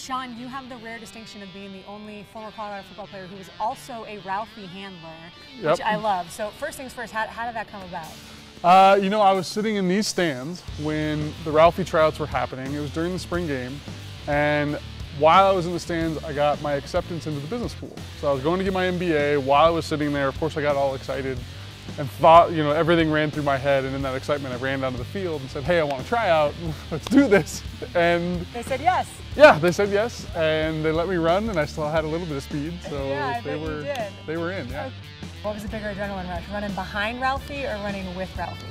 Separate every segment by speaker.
Speaker 1: Sean, you have the rare distinction of being the only former Colorado football player who was also a Ralphie handler, which I love. So first things first, how did that come about?
Speaker 2: You know, I was sitting in these stands when the Ralphie tryouts were happening. It was during the spring game, and while I was in the stands, I got my acceptance into the business school. So I was going to get my MBA. While I was sitting there, of course, I got all excited and thought, you know, everything ran through my head. And in that excitement, I ran down to the field and said, hey, I want to try out. Let's do this. And
Speaker 1: they said yes.
Speaker 2: Yeah, they said yes, and they let me run, and I still had a little bit of speed. So
Speaker 1: yeah,
Speaker 2: they were in. Yeah.
Speaker 1: What was the bigger adrenaline rush? Running behind Ralphie or running with Ralphie?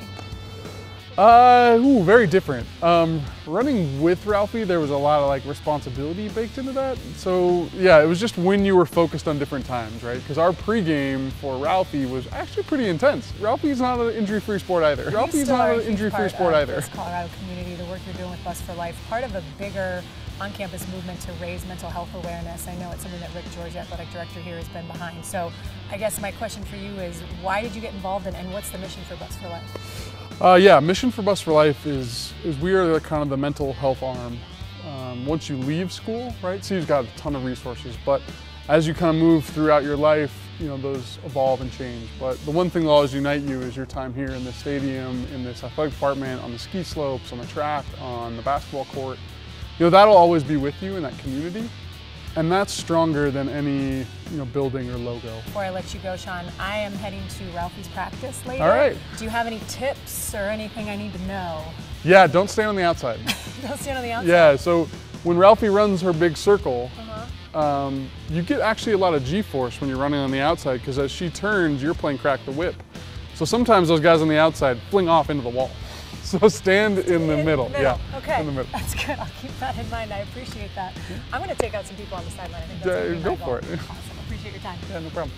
Speaker 2: Very different. Running with Ralphie, there was a lot of like responsibility baked into that. So yeah, it was just when you were focused on different times, right? Because our pregame for Ralphie was actually pretty intense. Ralphie's not an injury-free sport either. Ralphie's not an injury-free sport either.
Speaker 1: This Colorado community, the work you're doing with Buffs4Life, part of a bigger on-campus movement to raise mental health awareness. I know it's something that Rick George, athletic director here, has been behind. So I guess my question for you is, why did you get involved in, and what's the mission for Buffs4Life?
Speaker 2: Yeah, mission for Buffs4Life is we are kind of the mental health arm. Once you leave school, right? So you've got a ton of resources, but as you kind of move throughout your life, you know, those evolve and change. But the one thing that will always unite you is your time here in this stadium, in this athletic department, on the ski slopes, on the track, on the basketball court. You know, that'll always be with you in that community. And that's stronger than any, you know, building or logo.
Speaker 1: Before I let you go, Sean, I am heading to Ralphie's practice later.
Speaker 2: All right.
Speaker 1: Do you have any tips or anything I need to know?
Speaker 2: Yeah, don't stand on the outside.
Speaker 1: Don't stand on the outside?
Speaker 2: Yeah, so when Ralphie runs her big circle, you get actually a lot of G-force when you're running on the outside, because as she turns, you're playing crack the whip. So sometimes those guys on the outside fling off into the wall. So stand in the middle. Yeah.
Speaker 1: Okay.
Speaker 2: In the middle.
Speaker 1: That's good. I'll keep that in mind. I appreciate that. I'm going to take out some people on the sideline. I think that's
Speaker 2: Go for it.
Speaker 1: Awesome. Appreciate your time.
Speaker 2: Yeah, no problem.